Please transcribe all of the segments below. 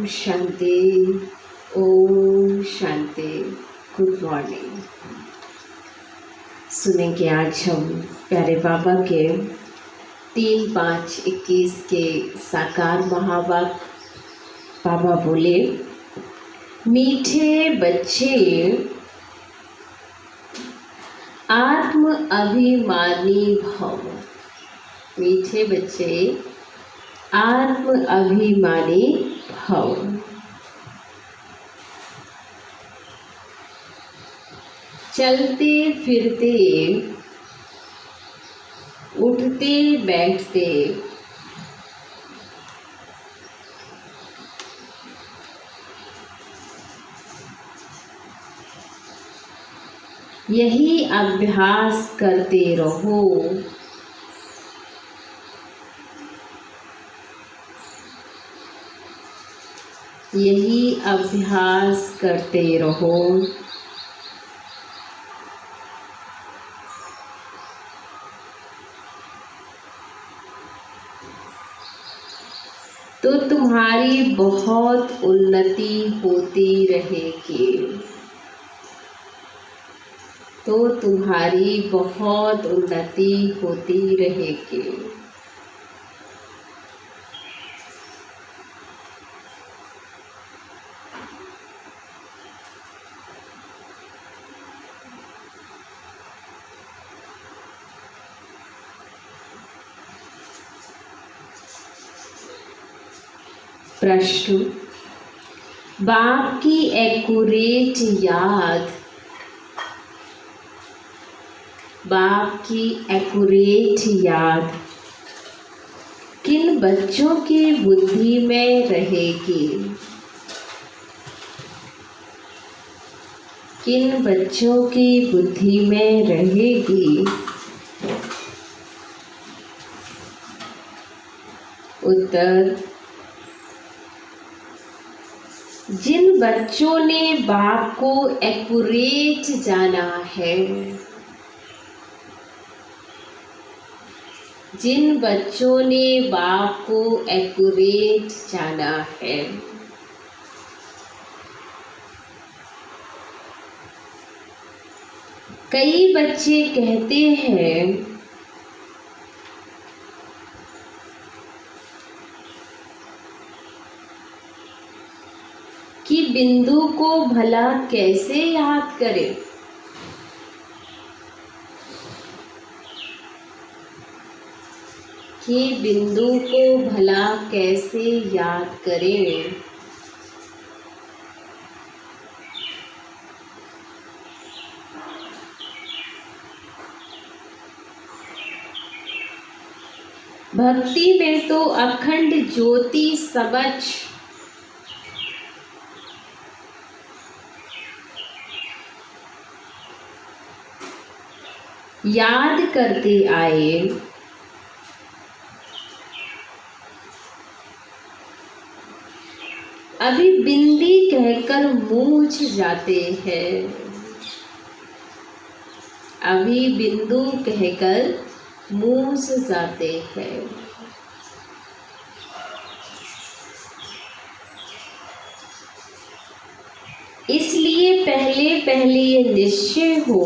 शांति, Om Shanti. Good morning. सुनेंगे आज हम प्यारे बाबा के 3-5-21 के साकार महावाक्य। बाबा बोले, मीठे बच्चे आत्म अभिमानी भव। मीठे बच्चे आत्म अभिमानी भव। चलते फिरते, उठते बैठते, यही अभ्यास करते रहो। यही अभ्यास करते रहो। तो तुम्हारी बहुत उन्नति होती रहेगी। तो तुम्हारी बहुत उन्नति होती रहेगी। प्रश्न, बाप की एक्यूरेट याद, बाप की एक्यूरेट याद किन बच्चों की बुद्धि में रहेगी? किन बच्चों की बुद्धि में रहेगी? उत्तर, जिन बच्चों ने बाप को एक्यूरेट जाना है, जिन बच्चों ने बाप को एक्यूरेट जाना है, कई बच्चे कहते हैं कि बिंदु को भला कैसे याद करें? कि बिंदु को भला कैसे याद करें? भक्ति में तो अखंड ज्योति समझ याद करते आए। अभी बिंदी कहकर मूझ जाते हैं। अभी बिंदु कहकर मूझ जाते हैं। इसलिए पहले पहले ये निश्चय हो,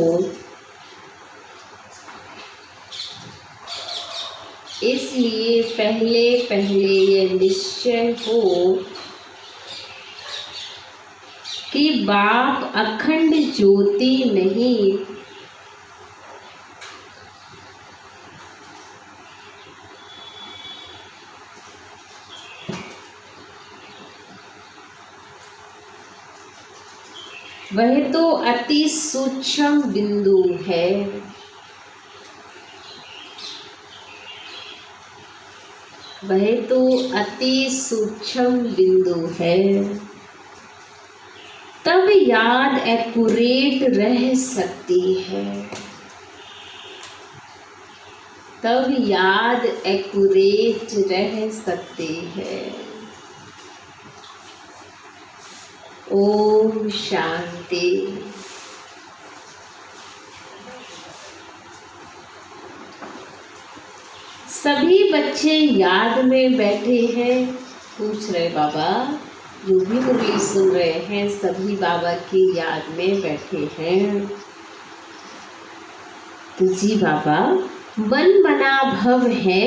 इसलिए पहले पहले ये निश्चय हो कि बाप अखंड ज्योति नहीं, वह तो अति सूक्ष्म बिंदु है। वह तो अति सूक्ष्म बिंदु है। तब याद एक्यूरेट रह सकती है। तब याद एक्यूरेट रह सकती है। ओम शांति। सभी बच्चे याद में बैठे हैं। पूछ रहे बाबा, जो भी मुरली सुन रहे हैं सभी बाबा की याद में बैठे हैं। तो जी बाबा, मन मना भव है,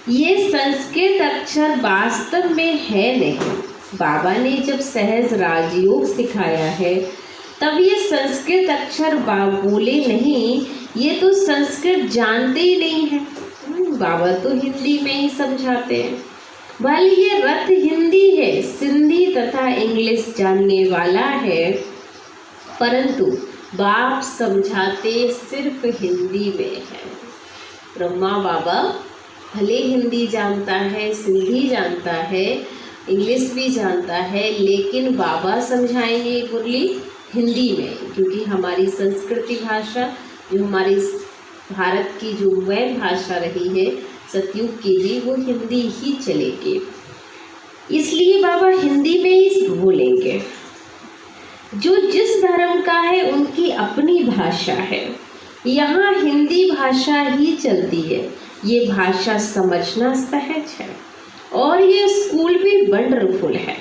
ये संस्कृत अक्षर वास्तव में है नहीं। बाबा ने जब सहज राजयोग सिखाया है तब ये संस्कृत अक्षर बोले नहीं, ये तो संस्कृत जानते ही नहीं है। बाबा तो हिंदी में ही समझाते हैं। भले ये रथ हिंदी है, सिंधी तथा इंग्लिश जानने वाला है, परंतु बाप समझाते सिर्फ हिंदी में है। ब्रह्मा बाबा भले हिंदी जानता है, सिंधी जानता है, इंग्लिश भी जानता है, लेकिन बाबा समझाएंगे मुरली हिंदी में, क्योंकि हमारी संस्कृति भाषा जो हमारी भारत की जो वह भाषा रही है सतयुग की भी, वो हिंदी ही चलेगी। इसलिए बाबा हिंदी में ही बोलेंगे। जो जिस धर्म का है उनकी अपनी भाषा है, यहाँ हिंदी भाषा ही चलती है। ये भाषा समझना सहज है और ये स्कूल भी वंडरफुल है।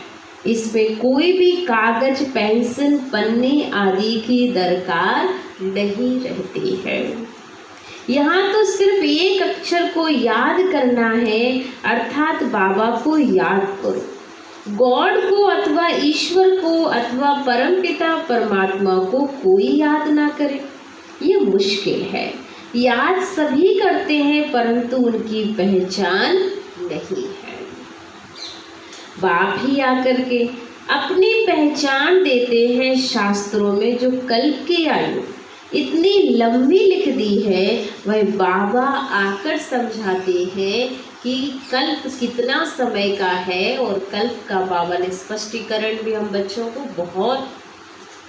इसमें कोई भी कागज, पेंसिल, पन्ने आदि की दरकार नहीं रहती है। यहाँ तो सिर्फ एक अक्षर को याद करना है, अर्थात बाबा को याद करो। गॉड को अथवा ईश्वर को अथवा परमपिता परमात्मा को कोई याद ना करे, ये मुश्किल है। याद सभी करते हैं परंतु उनकी पहचान नहीं है। बाप ही आकर के अपनी पहचान देते हैं शास्त्रों में, जो कल्प की आयु इतनी लंबी लिख दी है, वह बाबा आकर समझाते हैं कि कल्प कितना समय का है। और कल्प का बाबा ने स्पष्टीकरण भी हम बच्चों को बहुत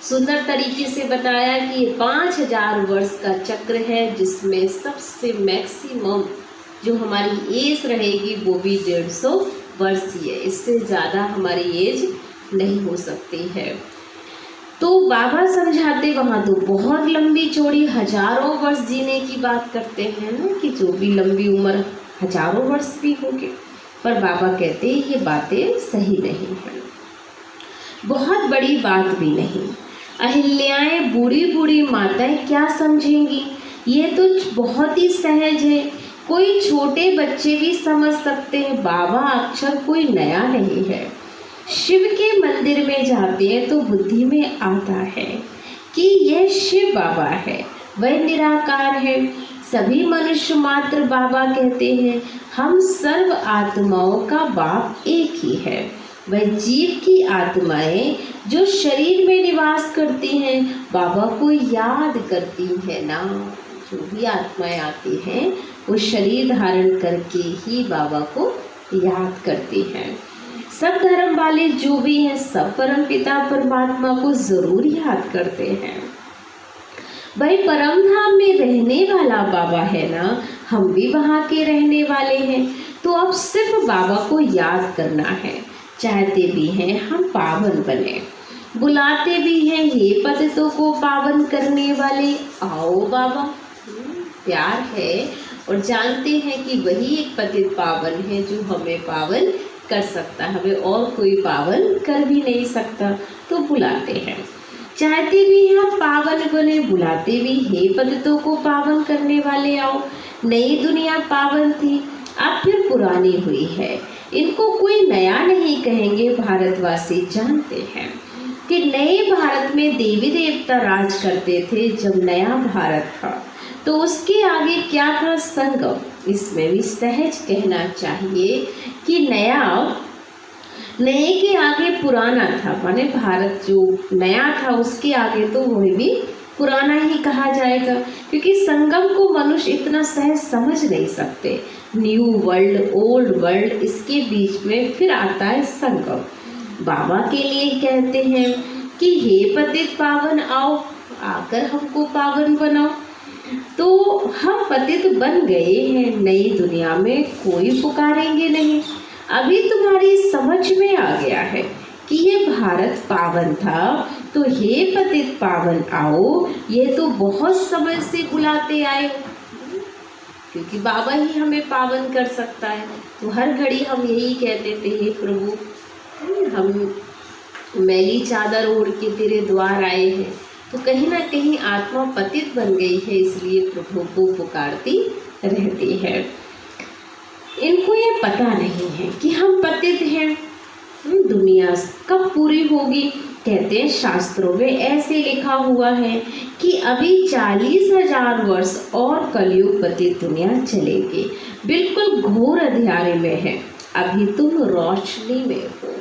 सुंदर तरीके से बताया कि ये 5000 वर्ष का चक्र है, जिसमें सबसे मैक्सिमम जो हमारी एज रहेगी वो भी 150 वर्ष ही है। इससे ज़्यादा हमारी एज नहीं हो सकती है। तो बाबा समझाते वहाँ तो बहुत लंबी चौड़ी हजारों वर्ष जीने की बात करते हैं ना, कि जो भी लंबी उम्र हजारों वर्ष भी होगी, पर बाबा कहते हैं ये बातें सही नहीं है, बहुत बड़ी बात भी नहीं। अहिल्याएं, बूढ़ी बूढ़ी माताएं क्या समझेंगी, ये तो बहुत ही सहज है, कोई छोटे बच्चे भी समझ सकते हैं। बाबा अक्षर कोई नया नहीं है। शिव के मंदिर में जाते हैं तो बुद्धि में आता है कि यह शिव बाबा है, वह निराकार है। सभी मनुष्य मात्र बाबा कहते हैं। हम सर्व आत्माओं का बाप एक ही है। वह जीव की आत्माएं जो शरीर में निवास करती हैं बाबा को याद करती हैं ना। जो भी आत्माएं आती हैं वो शरीर धारण करके ही बाबा को याद करती हैं। सब धर्म वाले जो भी हैं सब परम पिता परमात्मा को जरूर याद करते हैं। भाई परम धाम में रहने वाला बाबा है ना, हम भी वहाँ के रहने वाले हैं। तो अब सिर्फ बाबा को याद करना है। चाहते भी हैं हम पावन बने, बुलाते भी हैं हे पतितों को पावन करने वाले, आओ बाबा। प्यार है और जानते हैं कि वही एक पतित पावन है जो हमें पावन कर सकता है, हमें और कोई पावन कर भी नहीं सकता, तो बुलाते हैं। चाहते भी हम पावन बने, बुलाते भी हे पतितों को पावन करने वाले आओ। नई दुनिया पावन थी, अब फिर पुरानी हुई है। इनको कोई नया नहीं कहेंगे, भारतवासी जानते हैं कि नए भारत में देवी देवता राज करते थे। जब नया भारत था तो उसके आगे क्या था, संगम। इसमें भी सहज कहना चाहिए कि नए के आगे पुराना था, माने भारत जो नया था उसके आगे तो वह भी पुराना ही कहा जाएगा, क्योंकि संगम को मनुष्य इतना सहज समझ नहीं सकते। न्यू वर्ल्ड, ओल्ड वर्ल्ड, इसके बीच में फिर आता है संगम। बाबा के लिए कहते हैं कि हे पतित पावन आओ, आकर हमको पावन बनाओ। तो हम पतित बन गए हैं, नई दुनिया में कोई पुकारेंगे नहीं। अभी तुम्हारी समझ में आ गया है कि ये भारत पावन था, तो हे पतित पावन आओ, ये तो बहुत समय से बुलाते आए, क्योंकि बाबा ही हमें पावन कर सकता है। तो हर घड़ी हम यही कहते थे, हे प्रभु हम मैली चादर ओढ़ के तेरे द्वार आए हैं, तो कहीं ना कहीं आत्मा पतित बन गई है, इसलिए प्रभु को पुकारती रहती है। इनको ये पता नहीं है कि हम पतित हैं। दुनिया कब पूरी होगी? कहते हैं शास्त्रों में ऐसे लिखा हुआ है कि अभी 40,000 वर्ष और कलयुग पतित दुनिया चलेगी। बिल्कुल घोर अंधियारे में है, अभी तुम रोशनी में हो।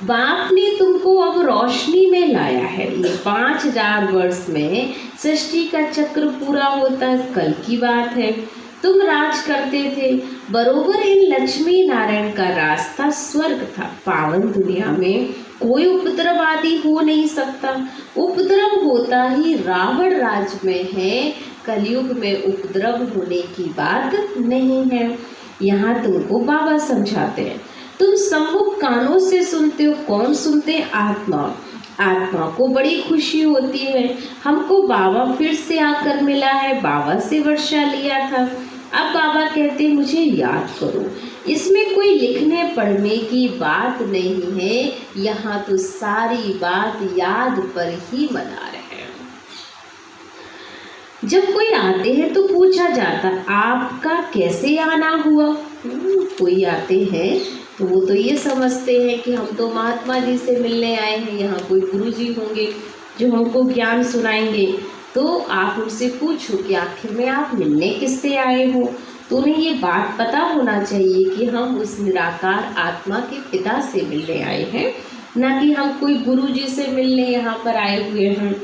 बाप ने तुमको अब रोशनी में लाया है। ये 5,000 वर्ष में सृष्टि का चक्र पूरा होता है, कल की बात है। तुम राज करते थे, बरोबर इन लक्ष्मी नारायण का रास्ता स्वर्ग था। पावन दुनिया में कोई उपद्रव आदि हो नहीं सकता। उपद्रव होता ही रावण राज में है, कलयुग में उपद्रव होने की बात नहीं है। यहाँ तुमको बाबा समझाते हैं। तुम सम्मुख कानों से सुनते हो। कौन सुनते हैं? आत्मा। आत्मा को बड़ी खुशी होती है, हमको बाबा फिर से आकर मिला है, बाबा से वर्षा लिया था। अब बाबा कहते हैं मुझे याद करो। इसमें कोई लिखने पढ़ने की बात नहीं है, यहाँ तो सारी बात याद पर ही मना रहे हैं। जब कोई आते हैं तो पूछा जाता आपका कैसे आना हुआ। कोई आते हैं तो वो तो ये समझते हैं कि हम तो महात्मा जी से मिलने आए हैं, यहाँ कोई गुरु जी होंगे जो हमको ज्ञान सुनाएंगे। तो आप उनसे पूछो कि आखिर में आप मिलने किससे आए हो। तो उन्हें ये बात पता होना चाहिए कि हम उस निराकार आत्मा के पिता से मिलने आए हैं, ना कि हम कोई गुरु जी से मिलने यहाँ पर आए हुए हैं।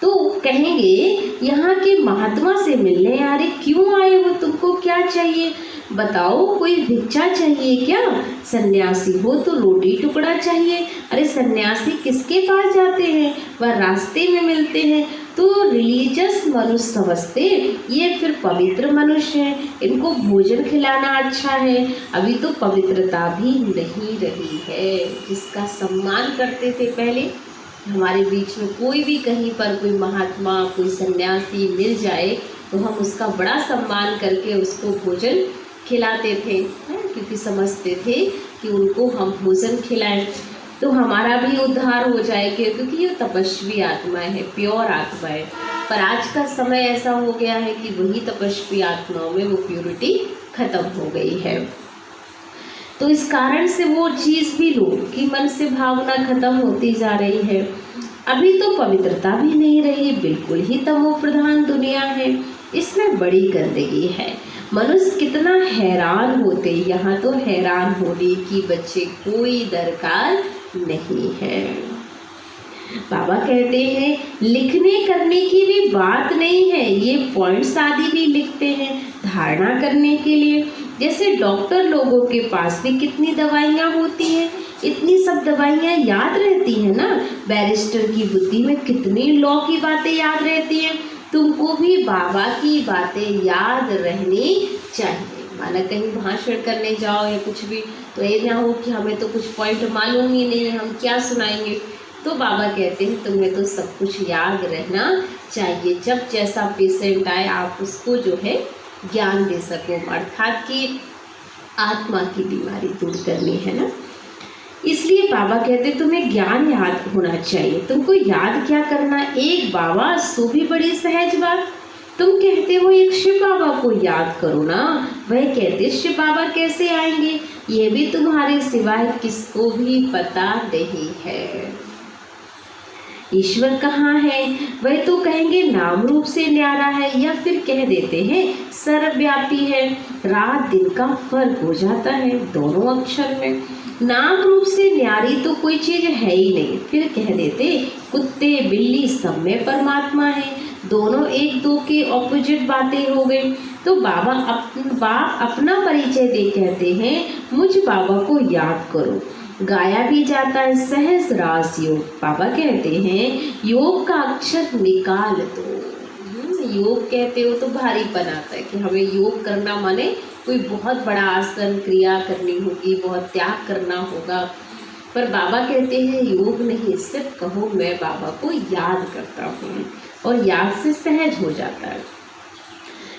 तो कहेंगे यहाँ के महात्मा से मिलने आ रहे, क्यों आए हो, तुमको क्या चाहिए बताओ, कोई भिक्षा चाहिए क्या? सन्यासी हो तो रोटी टुकड़ा चाहिए। अरे सन्यासी किसके पास जाते हैं? वह रास्ते में मिलते हैं। तो रिलीजियस मनुष्य समझते ये फिर पवित्र मनुष्य हैं, इनको भोजन खिलाना अच्छा है। अभी तो पवित्रता भी नहीं रही है, जिसका सम्मान करते थे पहले। हमारे बीच में कोई भी कहीं पर कोई महात्मा कोई सन्यासी मिल जाए तो हम उसका बड़ा सम्मान करके उसको भोजन खिलाते थे, क्योंकि समझते थे कि उनको हम भोजन खिलाएं तो हमारा भी उद्धार हो जाएगा, क्योंकि ये तपस्वी आत्मा है, प्योर आत्मा है। पर आज का समय ऐसा हो गया है कि वही तपस्वी आत्माओं में वो प्योरिटी खत्म हो गई है। तो इस कारण से वो चीज़ भी लोगों की मन से भावना खत्म होती जा रही है। अभी तो पवित्रता भी नहीं रही, बिल्कुल ही तमो प्रधान दुनिया है, इसमें बड़ी गंदगी है। मनुष्य कितना हैरान होते, यहाँ तो हैरान होने की बच्चे कोई दरकार नहीं है। बाबा कहते हैं लिखने करने की भी बात नहीं है, ये पॉइंट्स आदि भी लिखते हैं धारणा करने के लिए। जैसे डॉक्टर लोगों के पास भी कितनी दवाइयाँ होती हैं, इतनी सब दवाइयाँ याद रहती हैं ना। बैरिस्टर की बुद्धि में कितनी लॉ की बातें याद रहती हैं, तुमको भी बाबा की बातें याद रहनी चाहिए। माना कहीं भाषण करने जाओ या कुछ भी, तो ये ना हो कि हमें तो कुछ पॉइंट मालूम ही नहीं है, हम क्या सुनाएंगे। तो बाबा कहते हैं तुम्हें तो सब कुछ याद रहना चाहिए, जब जैसा पेशेंट आए आप उसको जो है ज्ञान दे सको, अर्थात कि आत्मा की बीमारी दूर करनी है ना। इसलिए बाबा कहते तुम्हें ज्ञान याद होना चाहिए। तुमको याद क्या करना, एक बाबा सो भी बड़ी सहज बात। तुम कहते हो एक शिव बाबा को याद करो ना, वह कहते शिव बाबा कैसे आएंगे, ये भी तुम्हारे सिवाय किसको भी पता नहीं है। ईश्वर कहाँ है, वह तो कहेंगे नाम रूप से न्यारा है, या फिर कह देते हैं सर्वव्यापी है। रात दिन का फर्क हो जाता है दोनों अक्षर में। नाम रूप से न्यारी तो कोई चीज है ही नहीं, फिर कह देते कुत्ते बिल्ली सब में परमात्मा है, दोनों एक दो के ऑपोजिट बातें हो गई। तो बाबा अपना परिचय दे कहते हैं मुझ बाबा को याद करो। गाया भी जाता है सहज रास योग। बाबा कहते हैं योग का अक्षर निकाल दो। योग कहते हो तो भारीपन आता है कि हमें योग करना माने कोई बहुत बड़ा आसन क्रिया करनी होगी, बहुत त्याग करना होगा। पर बाबा कहते हैं योग नहीं, सिर्फ कहो मैं बाबा को याद करता हूँ, और याद से सहज हो जाता है।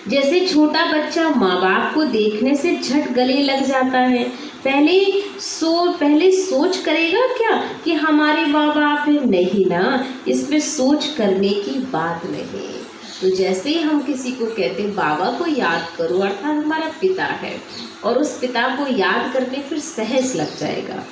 जैसे छोटा बच्चा माँ बाप को देखने से झट गले लग जाता है, पहले सोच करेगा क्या कि हमारे माँ बाप है? नहीं ना, इसमें सोच करने की बात नहीं। तो जैसे ही हम किसी को कहते हैं बाबा को याद करो, अर्थात हमारा पिता है, और उस पिता को याद करने फिर सहज लग जाएगा,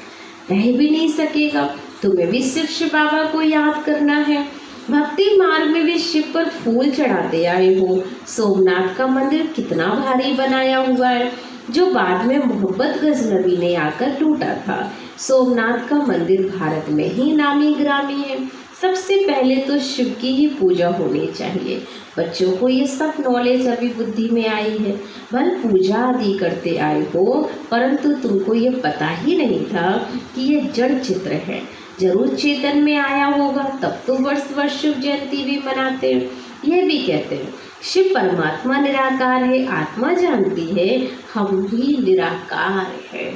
रह भी नहीं सकेगा। तुम्हें भी सिर्फ शिव बाबा को याद करना है। भक्ति मार्ग में भी शिव पर फूल चढ़ाते आए हो। सोमनाथ का मंदिर कितना भारी बनाया हुआ है, जो बाद में मोहम्मद गजनवी ने आकर टूटा था। सोमनाथ का मंदिर भारत में ही नामी ग्रामी है। सबसे पहले तो शिव की ही पूजा होनी चाहिए। बच्चों को ये सब नॉलेज अभी बुद्धि में आई है, भल पूजा आदि करते आए हो, परंतु तुमको ये पता ही नहीं था कि ये जड़ चित्र है। जरूर चेतन में आया होगा, तब तो वर्ष वर्ष शिव जयंती भी मनाते हैं। यह भी कहते हैं शिव परमात्मा निराकार है, आत्मा जानती है हम भी निराकार है।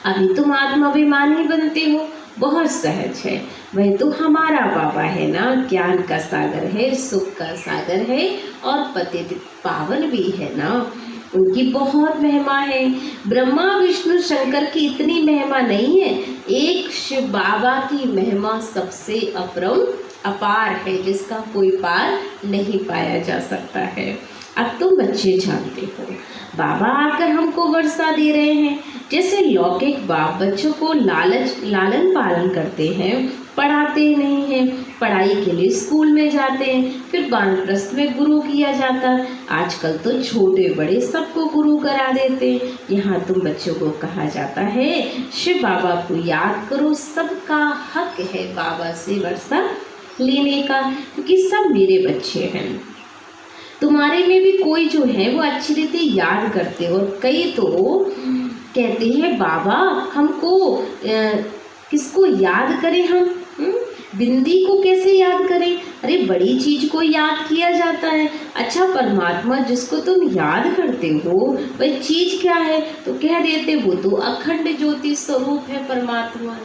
अभी तुम आत्माभिमानी बनते हो, बहुत सहज है। वह तो हमारा बाबा है ना, ज्ञान का सागर है, सुख का सागर है और पतित पावन भी है ना। उनकी बहुत महिमा है। ब्रह्मा विष्णु शंकर की इतनी महिमा नहीं है, एक शिव बाबा की महिमा सबसे अपार है, जिसका कोई पार नहीं पाया जा सकता है। अब तुम बच्चे जानते हो, बाबा आकर हमको वर्षा दे रहे हैं। जैसे लौकिक बाप बच्चों को लालन पालन करते हैं, पढ़ाते नहीं हैं, पढ़ाई के लिए स्कूल में जाते हैं, फिर वानप्रस्थ में गुरु किया जाता। आजकल तो छोटे बड़े सबको गुरु करा देते। यहाँ तुम बच्चों को कहा जाता है शिव बाबा को याद करो, सबका हक है बाबा से वर्षा लेने का, क्योंकि सब मेरे बच्चे हैं। तुम्हारे में भी कोई जो है वो अच्छी रीति याद करते हो। कई तो कहते हैं बाबा हमको किसको याद करें, हम बिंदी को कैसे याद करें? अरे बड़ी चीज को याद किया जाता है। अच्छा, परमात्मा जिसको तुम याद करते हो वह चीज क्या है? तो कह देते वो तो अखंड ज्योति स्वरूप है परमात्मा।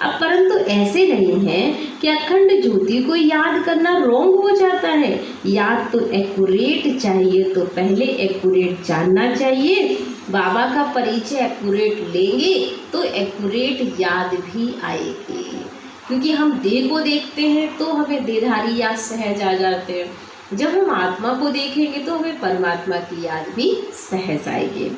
अब परंतु ऐसे नहीं है कि अखंड ज्योति को याद करना रोंग हो जाता है। याद तो एक्यूरेट चाहिए, तो पहले एक्यूरेट जानना चाहिए। बाबा का परिचय एक्यूरेट लेंगे तो एक्यूरेट याद भी आएगी, क्योंकि हम देह को देखते हैं तो हमें देहधारी याद सहज आ जाते हैं। जब हम आत्मा को देखेंगे तो हमें परमात्मा की याद भी सहज आएगी।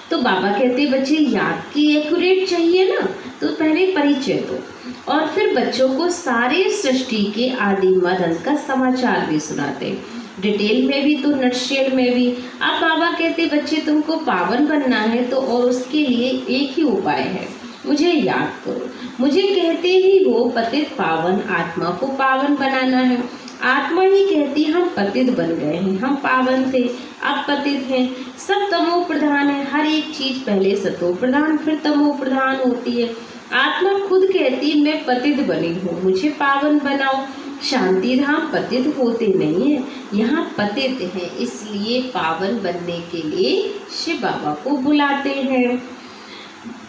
तो बाबा कहते बच्चे याद की एक्यूरेट चाहिए ना, तो पहले परिचय दो और फिर बच्चों को सारे सृष्टि के आदि मदन का समाचार भी सुनाते, डिटेल में भी तो नटशेल में भी। अब बाबा कहते बच्चे तुमको पावन बनना है तो और उसके लिए एक ही उपाय है, मुझे याद करो। मुझे कहते ही हो पतित पावन, आत्मा को पावन बनाना है। आत्मा ही कहती हम पतित बन गए हैं, हम पावन थे अब पतित हैं। सब तमो प्रधान है, हर एक चीज पहले सतो प्रधान फिर तमो प्रधान होती है। आत्मा खुद कहती मैं पतित बनी हूँ, मुझे पावन बनाओ। शांति धाम पतित होते नहीं है, यहाँ पतित है, इसलिए पावन बनने के लिए शिव बाबा को बुलाते हैं।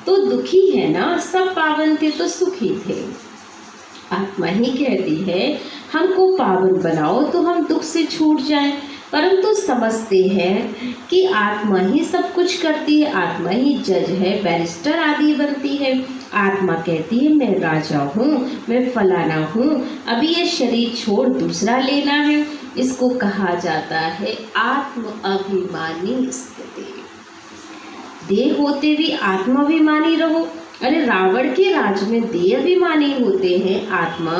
तो दुखी है ना, सब पावन थे तो सुखी थे। आत्मा ही कहती है हमको पावन बनाओ तो हम दुख से छूट जाएं, परंतु समझते हैं कि आत्मा ही सब कुछ करती है, आत्मा ही जज है, बैरिस्टर आदि बनती है। आत्मा कहती है मैं राजा हूँ, मैं फलाना हूँ, अभी ये शरीर छोड़ दूसरा लेना है। इसको कहा जाता है आत्म अभिमानी स्थिति। देह होते भी आत्माभिमानी रहो। अरे रावण के राज में देह अभिमानी होते हैं, आत्मा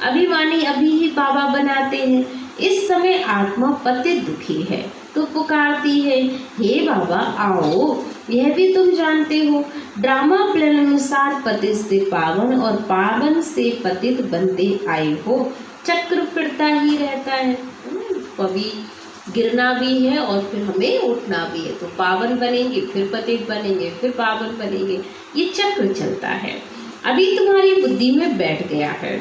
अभिमानी अभी ही बाबा बनाते हैं। इस समय आत्मा पतित दुखी है तो पुकारती है हे बाबा आओ। यह भी तुम जानते हो ड्रामा प्लान अनुसार पतित से पावन और पावन से पतित बनते आए हो। चक्र फिरता ही रहता है, कभी गिरना भी है और फिर हमें उठना भी है। तो पावन बनेंगे फिर पतित बनेंगे फिर पावन बनेंगे, ये चक्र चलता है। अभी तुम्हारी बुद्धि में बैठ गया है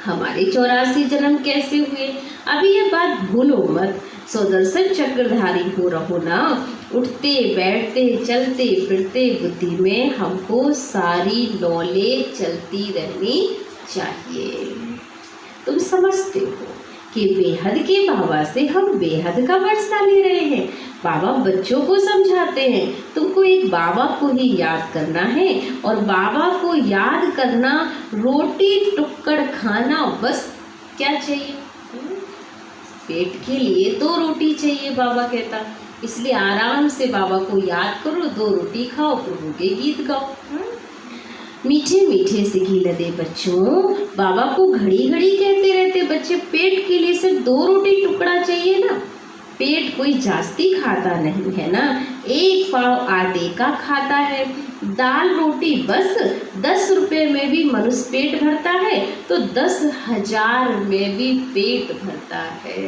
हमारे 84 जन्म कैसे हुए। अभी ये बात भूलो मत, सुदर्शन चक्रधारी हो रहो ना। उठते बैठते चलते फिरते बुद्धि में हमको सारी नॉलेज चलती रहनी चाहिए। तुम समझते हो कि बेहद के बाबा से हम बेहद का वर्षा ले रहे हैं। बाबा बच्चों को समझाते हैं, तुमको एक बाबा को ही याद करना है, और बाबा को याद करना रोटी टुक्कड़ खाना, बस क्या चाहिए? पेट के लिए 2 रोटी चाहिए बाबा कहता। इसलिए आराम से बाबा को याद करो, 2 रोटी खाओ, प्रभु के गीत गाओ। मीठे मीठे से घी लदे बच्चों, बाबा को घड़ी घड़ी कहते रहते बच्चे, पेट के लिए सिर्फ 2 रोटी टुकड़ा चाहिए ना। पेट कोई जास्ती खाता नहीं है ना, 1 पाव आटे का खाता है। दाल रोटी बस 10 रुपए में भी मनुष्य पेट भरता है, तो 10,000 में भी पेट भरता है।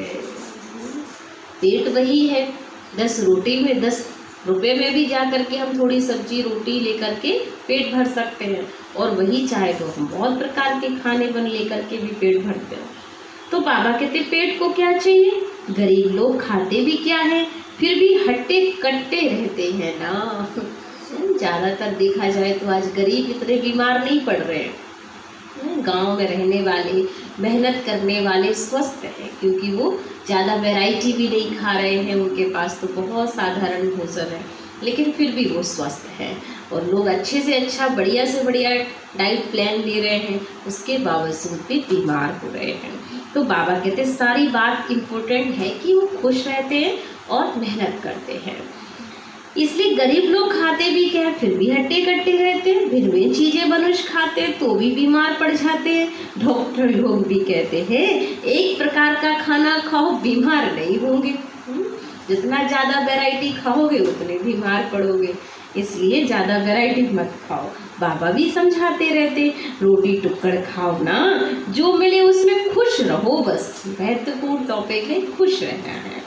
पेट वही है, 10 रोटी में 10 रुपए में भी जा करके हम थोड़ी सब्जी रोटी लेकर के पेट भर सकते हैं, और वही चाहे तो हम बहुत प्रकार के खाने बन लेकर के भी पेट भरते हैं। तो बाबा कहते पेट को क्या चाहिए? गरीब लोग खाते भी क्या है, फिर भी हट्टे कट्टे रहते हैं ना। ज़्यादातर देखा जाए तो आज गरीब इतने बीमार नहीं पड़ रहे हैं। गांव में रहने वाले, मेहनत करने वाले स्वस्थ हैं, क्योंकि वो ज़्यादा वैरायटी भी नहीं खा रहे हैं, उनके पास तो बहुत साधारण भोजन है, लेकिन फिर भी वो स्वस्थ हैं। और लोग अच्छे से अच्छा, बढ़िया से बढ़िया डाइट प्लान ले रहे हैं, उसके बावजूद भी बीमार हो रहे हैं। तो बाबा कहते सारी बात इम्पोर्टेंट है कि वो खुश रहते हैं और मेहनत करते हैं। इसलिए गरीब लोग खाते भी क्या है, फिर भी हट्टे कट्टे रहते हैं। भिन्न भिन्न चीज़ें मनुष्य खाते हैं तो भी बीमार पड़ जाते हैं। डॉक्टर लोग भी कहते हैं एक प्रकार का खाना खाओ, बीमार नहीं होंगे। जितना ज़्यादा वैरायटी खाओगे उतने बीमार पड़ोगे, इसलिए ज़्यादा वैरायटी मत खाओ। बाबा भी समझाते रहते, रोटी टुक्कड़ खाओ ना, जो मिले उसमें खुश रहो, बस महत्वपूर्ण टॉपिक है, खुश रहना है।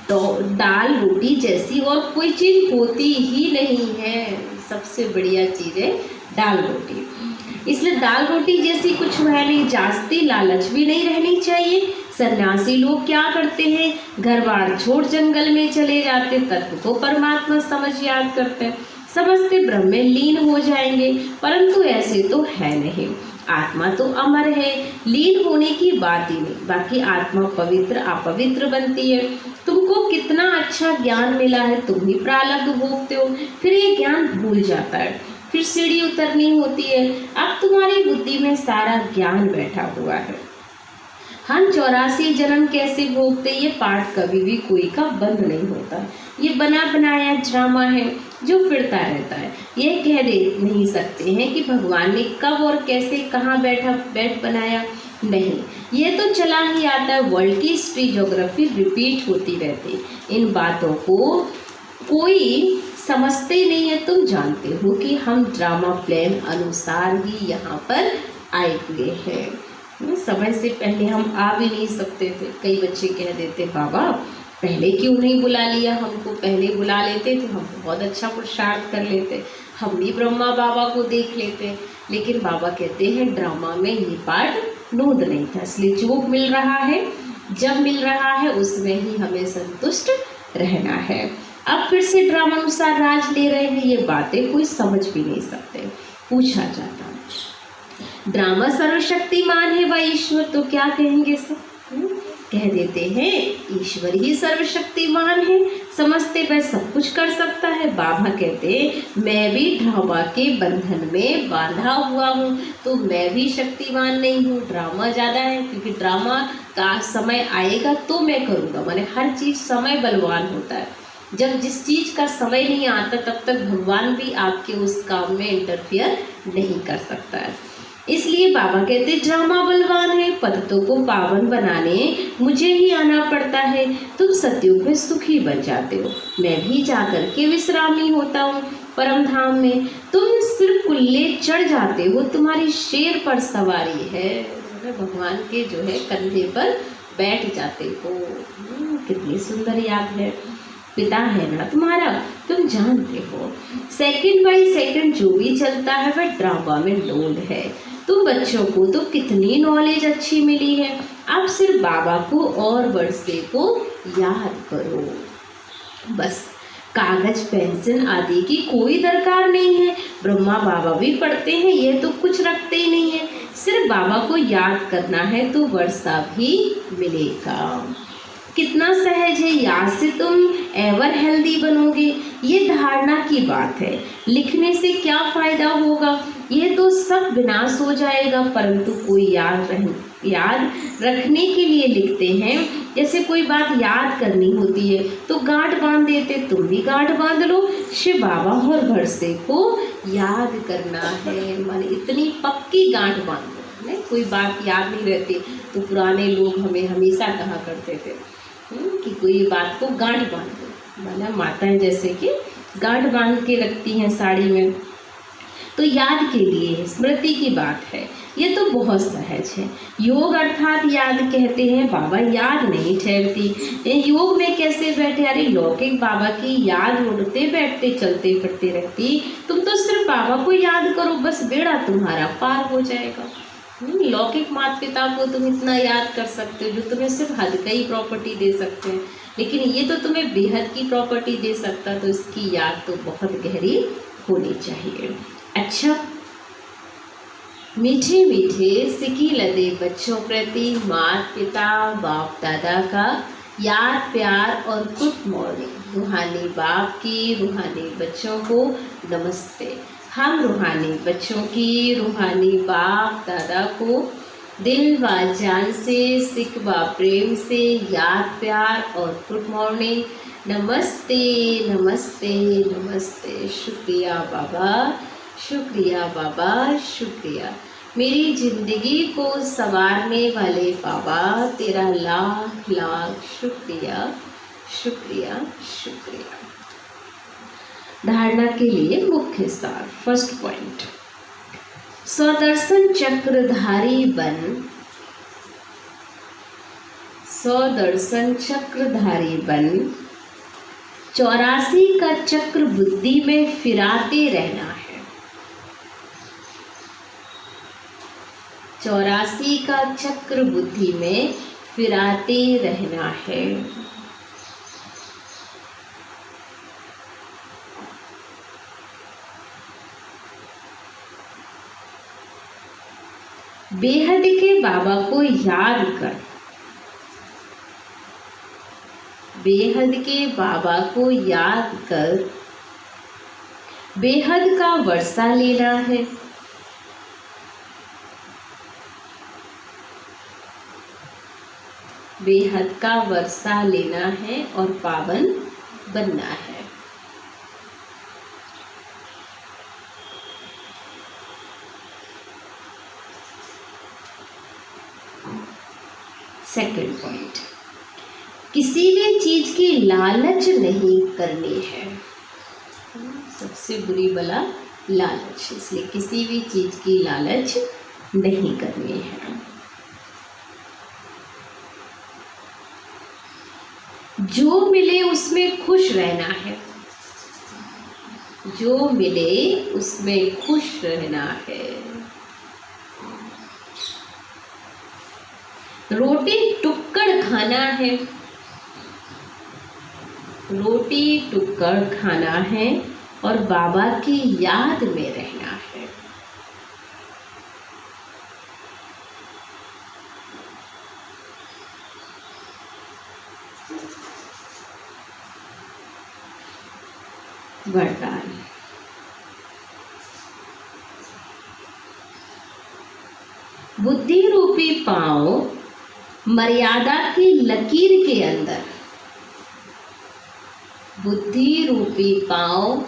तो दाल रोटी जैसी और कोई चीज़ होती ही नहीं है, सबसे बढ़िया चीज़ है दाल रोटी। इसलिए दाल रोटी जैसी कुछ है नहीं, जास्ती लालच भी नहीं रहनी चाहिए। सन्यासी लोग क्या करते हैं, घर बार छोड़ जंगल में चले जाते, तत्व को परमात्मा समझ याद करते हैं, समझते ब्रह्म में लीन हो जाएंगे, परंतु ऐसे तो है नहीं। आत्मा तो अमर है, लीन होने की बात ही नहीं। बाकी आत्मा पवित्र अपवित्र बनती है। तुमको कितना अच्छा ज्ञान मिला है, तुम ही प्रारब्ध भोगते हो, फिर ये ज्ञान भूल जाता है, फिर सीढ़ी उतरनी होती है। अब तुम्हारी बुद्धि में सारा ज्ञान बैठा हुआ है। हम 84 जन्म कैसे भोगते, ये पाठ कभी भी कोई का बंद नहीं होता। ये बना बनाया ड्रामा है जो फिरता रहता है। ये कह दे नहीं सकते हैं कि भगवान ने कब और कैसे कहाँ बैठ बनाया, नहीं, ये तो चला ही आता है। वर्ल्ड की हिस्ट्री ज्योग्राफी रिपीट होती रहती। इन बातों को कोई समझते नहीं है। तुम जानते हो कि हम ड्रामा प्लान अनुसार ही यहाँ पर आए हुए हैं। समय से पहले हम आ भी नहीं सकते थे। कई बच्चे कह देते बाबा पहले क्यों नहीं बुला लिया हमको, पहले बुला लेते तो हम बहुत अच्छा पुरुषार्थ कर लेते, हम भी ब्रह्मा बाबा को देख लेते। लेकिन बाबा कहते हैं ड्रामा में ये पार्ट नोद नहीं था, इसलिए जो मिल रहा है, जब मिल रहा है उसमें ही हमें संतुष्ट रहना है। अब फिर से ड्रामा अनुसार राज ले रहे हैं, ये बातें कोई समझ भी नहीं सकते। पूछा जाता ड्रामा सर्वशक्तिमान है वह ईश्वर, तो क्या कहेंगे सब? कह देते हैं ईश्वर ही सर्वशक्तिमान है, समझते वह सब कुछ कर सकता है। बाबा कहते मैं भी ड्रामा के बंधन में बांधा हुआ हूँ, तो मैं भी शक्तिमान नहीं हूँ, ड्रामा ज़्यादा है। क्योंकि ड्रामा का समय आएगा तो मैं करूँगा, माने हर चीज़ समय बलवान होता है। जब जिस चीज़ का समय नहीं आता तब तक भगवान भी आपके उस काम में इंटरफियर नहीं कर सकता है। इसलिए बाबा कहते ड्रामा बलवान है, पतितों को पावन बनाने मुझे ही आना पड़ता है। तुम सत्युग में सुखी बन जाते हो, मैं भी जाकर के विश्रामी होता हूँ परम धाम में। तुम सिर्फ कुल्ले चढ़ जाते हो, तुम्हारी शेर पर सवारी है, भगवान के जो है कंधे पर बैठ जाते हो। कितनी सुंदर याद है। पिता है ना तुम्हारा, तुम जानते हो सेकंड बाय सेकंड जो भी चलता है वह ड्रामा में लोल है। तुम बच्चों को तो कितनी नॉलेज अच्छी मिली है, अब सिर्फ बाबा को और वर्षे को याद करो। बस कागज पेंसिल आदि की कोई दरकार नहीं है। ब्रह्मा बाबा भी पढ़ते हैं, ये तो कुछ रखते ही नहीं है। सिर्फ बाबा को याद करना है तो वर्षा भी मिलेगा। कितना सहज है, याद से तुम एवर हेल्दी बनोगे, ये धारणा की बात है। लिखने से क्या फायदा होगा, ये तो सब विनाश हो जाएगा, परंतु कोई याद रखने के लिए लिखते हैं। जैसे कोई बात याद करनी होती है तो गांठ बांध देते, तुम भी गांठ बांध लो। शिव बाबा और वर्षे को याद करना है, माने इतनी पक्की गांठ बांध दो। नहीं, कोई बात याद नहीं रहती तो पुराने लोग हमें हमेशा कहा करते थे कि कोई बात को गांठ बांध दो, माना माताएं जैसे कि गांठ बांध के रखती हैं साड़ी में, तो याद के लिए स्मृति की बात है। ये तो बहुत सहज है। योग अर्थात याद कहते हैं, बाबा याद नहीं ठहरती। योग में कैसे बैठे, अरे लौकिक बाबा की याद उठते बैठते चलते फिरते रहती। तुम तो सिर्फ बाबा को याद करो, बस बेड़ा तुम्हारा पार हो जाएगा। लौकिक माता पिता को तुम इतना याद कर सकते हो जो तुम्हें सिर्फ हद का ही प्रॉपर्टी दे सकते हैं, लेकिन ये तो तुम्हें बेहद की प्रॉपर्टी दे सकता, तो इसकी याद तो बहुत गहरी होनी चाहिए। अच्छा, मीठे मीठे सिकी लदे बच्चों प्रति माता पिता बाप दादा का याद प्यार और गुड मॉर्निंग। रूहानी बाप की रूहानी बच्चों को नमस्ते। हम रूहानी बच्चों की रूहानी बाप दादा को दिल व जान से सिक व प्रेम से याद प्यार और गुड मॉर्निंग। नमस्ते नमस्ते नमस्ते। शुक्रिया बाबा, शुक्रिया बाबा, शुक्रिया। मेरी ज़िंदगी को संवारने वाले बाबा, तेरा लाख लाख शुक्रिया शुक्रिया शुक्रिया। धारणा के लिए मुख्य सार। फर्स्ट पॉइंट, स्वदर्शन चक्रधारी बन, स्वदर्शन चक्रधारी बन 84 का चक्र बुद्धि में फिराते रहना है। 84 का चक्र बुद्धि में फिराते रहना है। बेहद के बाबा को याद कर, बेहद के बाबा को याद कर बेहद का वर्षा लेना है। बेहद का वर्षा लेना है और पावन बनना है। सेकंड पॉइंट, किसी भी चीज की लालच नहीं करनी है। सबसे बुरी बला लालच, इसलिए किसी भी चीज की लालच नहीं करनी है। जो मिले उसमें खुश रहना है, जो मिले उसमें खुश रहना है। रोटी टुक्कड़ खाना है, रोटी टुक्कड़ खाना है और बाबा की याद में रहना है। वरदान, बुद्धि रूपी पांव मर्यादा की लकीर के अंदर, बुद्धि रूपी पांव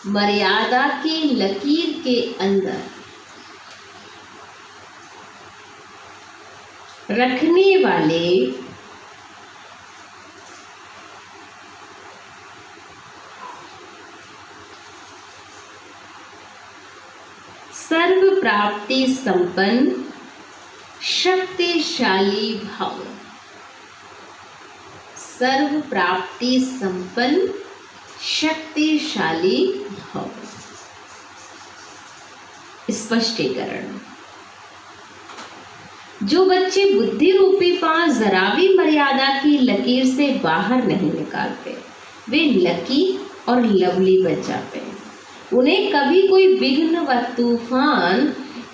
मर्यादा की लकीर के अंदर रखने वाले सर्व प्राप्ति संपन्न शक्तिशाली भाव, सर्व प्राप्ति संपन्न शक्तिशाली भाव। स्पष्टीकरण, जो बच्चे बुद्धि रूपी पांव जरा भी मर्यादा की लकीर से बाहर नहीं निकालते, वे लकी और लवली बन जाते हैं। उन्हें कभी कोई विघ्न व तूफान,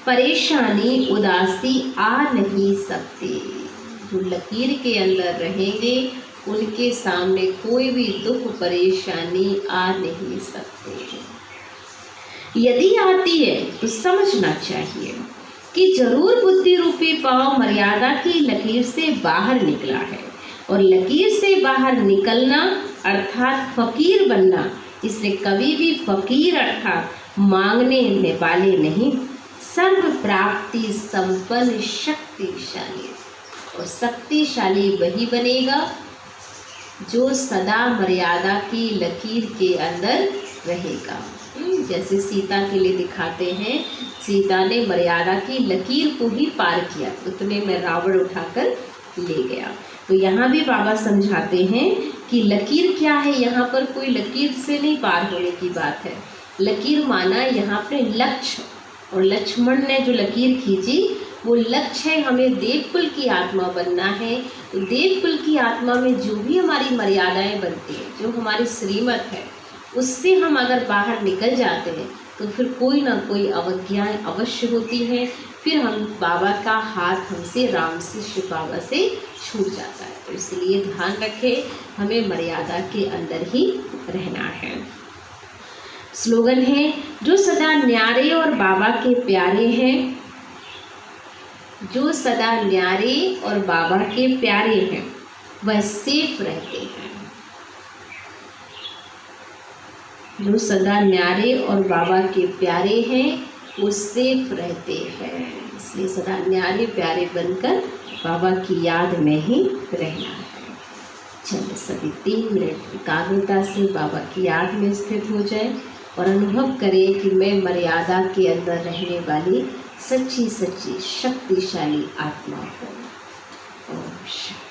परेशानी, उदासी आ नहीं सकती। जो लकीर के अंदर रहेंगे उनके सामने कोई भी दुख परेशानी आ नहीं सकते। यदि आती है तो समझना चाहिए कि जरूर बुद्धि रूपी पांव मर्यादा की लकीर से बाहर निकला है, और लकीर से बाहर निकलना अर्थात फकीर बनना, इसलिए कभी भी फकीर अर्थात मांगने वाले नहीं, सर्व प्राप्ति संपन्न शक्तिशाली, और शक्तिशाली वही बनेगा जो सदा मर्यादा की लकीर के अंदर रहेगा। जैसे सीता के लिए दिखाते हैं, सीता ने मर्यादा की लकीर को ही पार किया, उतने में रावण उठाकर ले गया। तो यहाँ भी बाबा समझाते हैं कि लकीर क्या है, यहाँ पर कोई लकीर से नहीं पार होने की बात है। लकीर माना यहाँ पे लक्ष्य, और लक्ष्मण ने जो लकीर खींची वो लक्ष्य है, हमें देवकुल की आत्मा बनना है। तो देवकुल की आत्मा में जो भी हमारी मर्यादाएं बनती हैं, जो हमारी श्रीमत है, उससे हम अगर बाहर निकल जाते हैं तो फिर कोई ना कोई अवज्ञाएं अवश्य होती हैं, फिर हम बाबा का हाथ हमसे, राम से, शिव बाबा से छूट जाता है। तो इसलिए ध्यान रखें, हमें मर्यादा के अंदर ही रहना है। स्लोगन है, जो सदा न्यारे और बाबा के प्यारे हैं, जो सदा न्यारे और बाबा के प्यारे हैं वह सेफ रहते हैं। जो सदा न्यारे और बाबा के प्यारे हैं वो सेफ रहते हैं। इसलिए सदा न्यारे प्यारे बनकर बाबा की याद में ही रहना है। चलिए सभी 3 मिनट एकाग्रता से बाबा की याद में स्थित हो जाए और अनुभव करें कि मैं मर्यादा के अंदर रहने वाली सच्ची सच्ची शक्तिशाली आत्मा हूँ। ओम शांति।